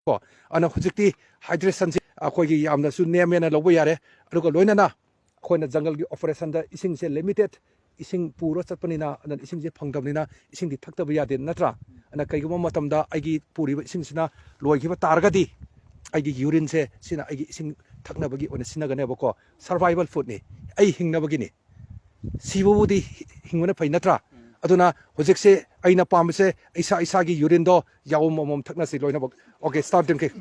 ꯀꯣ ꯑꯅ ꯍꯧꯖꯤꯛꯇꯤ ꯍꯥꯏꯗ꯭ꯔꯦꯁꯟꯁꯤ ꯑꯩꯈꯣꯏꯒꯤ ꯌꯥꯝꯅꯁꯨ ꯅꯦꯝꯃꯦꯅ ꯂꯧꯕ ꯌꯥꯔꯦ ꯑꯗꯨꯒ ꯂꯣꯏꯅꯅ ꯑꯩꯈꯣꯏꯅ ꯖꯪꯒꯜꯒꯤ ꯑꯣꯄꯔꯦꯁꯟꯗ ꯏꯁꯤꯡꯁꯦ ꯂꯤꯃꯤꯇꯦꯗ ꯏꯁꯤꯡ ꯄꯨꯔ ꯆꯠꯄꯅꯤꯅ ꯑꯗꯨꯅ ꯏꯁꯤꯡꯁꯦ ꯐꯪꯗꯕꯅꯤ나 ꯏꯁꯤꯡꯗꯤ ꯊꯛꯇꯕ ꯌꯥꯗꯦ ꯅꯠꯇ꯭ꯔꯥ ꯑꯗꯨꯅ ꯀꯩꯒꯨꯝꯕ ꯃꯇꯝꯗ ꯑꯩꯒꯤ ꯄꯨꯔꯤꯕ ꯏꯁꯤꯡꯁꯤꯅ ꯂꯣꯏꯈꯤꯕ ꯇꯥꯔꯒꯗꯤ ꯑꯩꯒꯤ ꯌꯨꯔꯤꯟꯁꯦ ꯁꯤꯅ ꯑꯩꯒꯤ ꯏꯁꯤꯡ ꯊꯛꯅꯕꯒꯤ ꯑꯣꯏꯅ ꯁꯤꯟꯅꯒꯅꯦꯕꯀꯣ ꯁꯔꯚꯥꯏꯚꯦꯜ ꯐꯨꯗꯅꯤ ꯑꯩ ꯍꯤꯡꯅꯕꯒꯤꯅꯤ ꯁꯤꯕꯕꯨꯗꯤ ꯍꯤꯡꯕꯅ ꯐꯩ ꯅꯠꯇ꯭ꯔꯥ ꯑꯗꯨꯅ ꯍꯧꯖꯤꯛꯁꯦ ꯑꯩꯅ ꯄꯥꯝꯕꯁꯦ ꯏꯁꯥꯒꯤ ꯌꯨꯔꯤꯟꯗꯣ ꯌꯥꯎꯝ ꯑꯃꯃꯝ ꯊꯛꯅꯁꯤ ꯂꯣꯏꯅꯃꯛ ꯑꯣꯀꯦ ꯁ꯭ꯇꯥꯔꯠ ꯗ꯭ꯔꯤꯡꯀꯤꯡ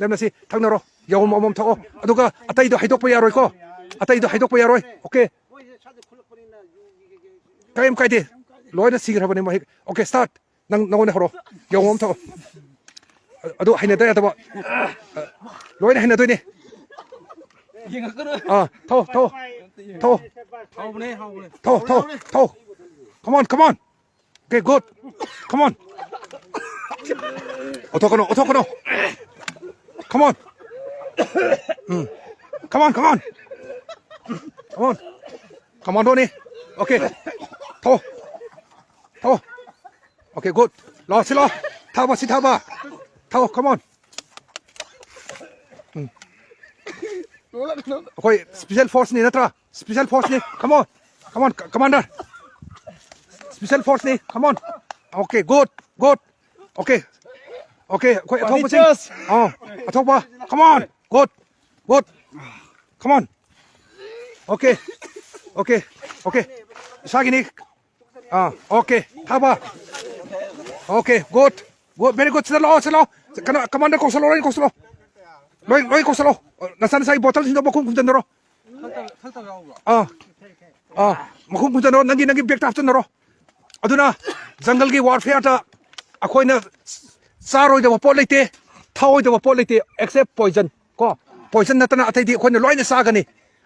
ꯂꯦꯞꯅꯁꯤ ꯊꯛꯅꯔꯣ ꯌꯥꯎꯝ ꯑꯃꯃꯝ ꯊꯛꯑꯣ ꯑꯗꯨꯒ ꯑꯇꯩꯗꯣ ꯍꯩꯗꯣꯛꯄ ꯌꯥꯔꯣꯏꯀꯣ ꯑꯇꯩꯗꯣ ꯍꯩꯗꯣꯛꯄ ꯌꯥꯔꯣꯏ ꯑꯣꯀꯦ ꯀꯔꯤꯝ ꯀꯥꯏꯗꯦ ꯂꯣꯏꯅ ꯁꯤꯈ꯭ꯔꯕꯅꯤ ꯃꯍꯤꯛ ꯑꯣꯀꯦ ꯁ꯭ꯇꯥꯔꯠ ꯅꯪꯉꯣꯟꯗ ꯍꯧꯔꯣ ꯌꯥꯎꯝ ꯑꯃ ꯊꯛꯑꯣ ꯑꯗꯨ ꯍꯩꯅꯗ ꯌꯥꯗꯕ ꯂꯣꯏꯅ ꯍꯩꯅꯗꯣꯏꯅꯤ ꯊꯧ come on okay good come on 어떡하노 come on come on 도니 okay 더 okay good 러실러 타봐 come on okay special force ni natra special force ni come on commander special force ni come on okay good okay okay 어떡봐 come on good come on okay 사기니 okay 타봐 okay good very good 슬로 commander 꼭 슬로 로이 꼭 슬로 나사이 보통 진짜 먹고 군전 넣어 먹고 군전 넣어 nangi 백 답전 넣어 ꯑꯗꯨꯅ ꯖꯪꯒꯜꯒꯤ ꯋꯥꯔꯐꯤꯌꯔꯗ ꯑꯩꯈꯣꯏꯅ ꯆꯥꯔꯣꯏꯗꯕ ꯄꯣꯠ ꯂꯩꯇꯦ ꯊꯥꯎꯑꯣꯏꯗꯕ ꯄꯣꯠ ꯂꯩꯇꯦ accept poison ꯀꯣ poison ꯅꯠꯇꯅ ꯑꯇꯩꯗꯤ ꯑꯩꯈꯣꯏꯅ ꯂꯣꯏꯅ ꯆꯥꯒꯅꯤ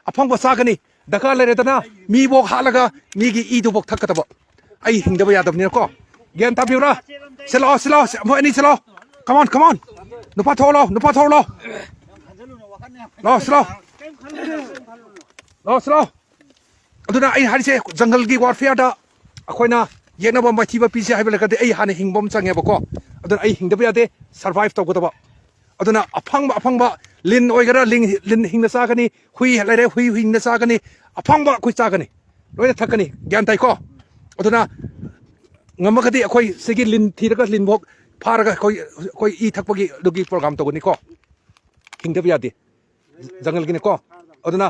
ꯑꯐꯪꯕ ꯆꯥꯒꯅꯤ ꯗꯔꯀꯥꯔ ꯂꯩꯔꯦꯗꯅ ꯃꯤꯕꯣꯛ ꯍꯥꯠꯂꯒ ꯃꯤꯒꯤ ꯏꯗꯨꯕꯣꯛ ꯊꯛꯀꯗꯕ ꯑꯩ ꯍꯤꯡꯗꯕ ꯌꯥꯗꯕꯅꯤꯅꯀꯣ ꯒ꯭ꯌꯥꯟ ꯇꯥꯕꯤꯌꯨꯔꯥ ꯁꯤꯜꯂꯛꯑꯣ ꯃꯣꯏ ꯑꯅꯤ ꯁꯤꯜꯂꯛꯑꯣ come on 누파ꯊꯣꯛꯂꯣ ꯁꯤꯜꯂꯛꯑꯣ ꯑꯗꯨꯅ ꯑꯩ ꯍꯥꯏꯔꯤꯁꯦ ꯖꯪꯒꯜꯒꯤ ꯋꯥꯔꯐꯤꯌꯔꯗ ꯑꯩꯈꯣꯏꯅ ꯌꯦꯛꯅꯕ ꯃꯥꯏꯊꯤꯕ ꯄꯤꯁꯦ ꯍꯥꯏꯕ ꯂꯩꯔꯒꯗꯤ ꯑꯩ ꯍꯥꯟꯅ ꯍꯤꯡꯕ ꯑꯃ ꯆꯪꯉꯦꯕꯀꯣ ꯑꯗꯨꯅ ꯑꯩ ꯍꯤꯡꯗꯕ ꯌꯥꯗꯦ ꯁꯔꯚꯥꯏꯚ ꯇꯧꯒꯗꯕ ꯑꯗꯨꯅ ꯑꯐꯪꯕ ꯂꯤꯟ ꯑꯣꯏꯒꯦꯔꯥ ꯂꯤꯟ ꯍꯤꯡꯅ ꯆꯥꯒꯅꯤ ꯍꯨꯏ ꯂꯩꯔꯦ ꯍꯨꯏ ꯍꯤꯡꯅ ꯆꯥꯒꯅꯤ ꯑꯐꯪꯕ ꯑꯩꯈꯣꯏ ꯆꯥꯒꯅꯤ ꯂꯣꯏꯅ ꯊꯛꯀꯅꯤ ꯒ꯭ꯌꯥꯟ ꯇꯥꯏꯀꯣ ꯑꯗꯨꯅ ꯉꯝꯃꯒꯗꯤ ꯑꯩꯈꯣꯏ ꯁꯤꯒꯤ ꯂꯤꯟ ꯊꯤꯔꯒ ꯂꯤꯟꯐꯥꯎ ꯐꯥꯔꯒ ꯑꯩꯈꯣꯏ ꯏ ꯊꯛꯄꯒꯤ ꯑꯗꯨꯒꯤ ꯄ꯭ꯔꯣꯒ꯭ꯔꯥꯝ ꯇꯧꯒꯅꯤꯀꯣ ꯍꯤꯡꯗꯕ ꯌꯥꯗꯦ ꯖꯪꯒꯜꯒꯤꯅꯤꯀꯣ ꯑꯗꯨꯅ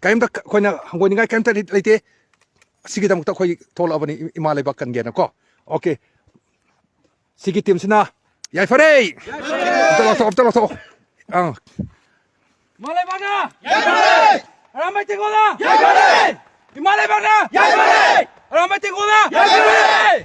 ꯀꯔꯤꯝꯇ ꯑꯩꯈꯣꯏꯅ ꯍꯪꯒꯣꯏꯅꯤꯡꯉꯥꯏ ꯀꯔꯤꯝꯇ ꯂꯩꯇꯦ ꯑꯁꯤꯒꯤꯗꯃꯛꯇ ꯑꯩꯈꯣꯏ ꯊꯣꯛꯂꯛꯑꯕꯅꯤ ꯏꯃꯥ ꯂꯩꯕꯥꯛ ꯀꯟꯒꯦꯅꯀꯣ ꯑꯣꯀꯦ ꯁꯤꯒꯤ ꯇꯤꯝꯁꯤꯅ ꯌꯥꯏꯐꯔꯦ ꯑꯝꯇ ꯂꯧꯊꯣꯛꯑꯣ 이마 레바나 야이파레 아람바이 땡고나 야이파레 이마 레바나 야이파레 아람바이 땡고나 야이파레